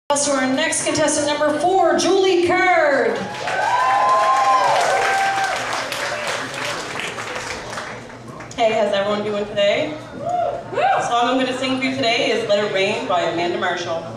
To our next contestant, number 4, Julie Carde. Hey, how's everyone doing today? The song I'm going to sing for you today is Let It Rain by Amanda Marshall.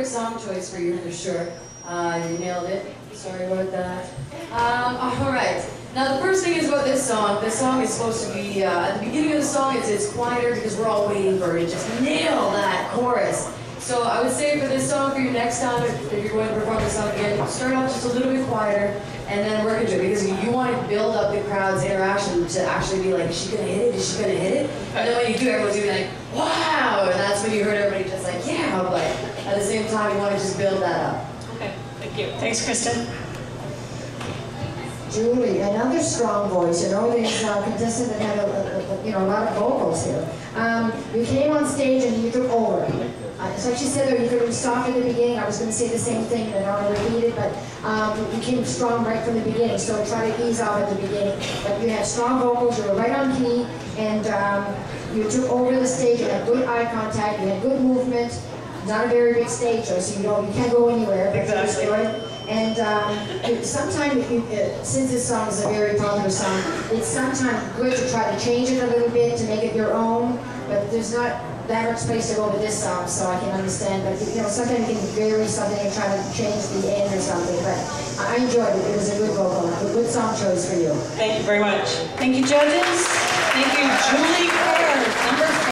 Song choice for you for sure. You nailed it. Sorry about that. All right. Now the first thing is about this song. This song is supposed to be, at the beginning of the song it's quieter because we're all waiting for it to just nail that chorus. So I would say for this song, for your next time, if you're going to perform this song again, start off just a little bit quieter and then work into it because you want to build up the crowd's interaction to actually be like, is she going to hit it? Is she going to hit it? And then when you do, everyone's going to be like, wow! And that's when you heard everybody just like, yeah! But at the same time, you want to just build that up. Okay, thank you. Thanks, Kristen. Julie, another strong voice. You know, there's a contestant that had a lot of vocals here. You came on stage and you took over. It's like she said there, you could have stopped at the beginning. I was going to say the same thing, and I don't want to repeat it, but you came strong right from the beginning, so try to ease off at the beginning. But you had strong vocals, you were right on key, and you took over the stage, you had good eye contact, you had good movement. Not a very big stage, so you can't go anywhere. Exactly. And sometimes, since this song is a very popular song, it's sometimes good to try to change it a little bit to make it your own, but there's not that much space to go with this song, so I can understand. But sometimes you can vary something and try to change the end or something. But I enjoyed it. It was a good vocal, a good song choice for you. Thank you very much. Thank you, judges. Thank you, Julie Carde, number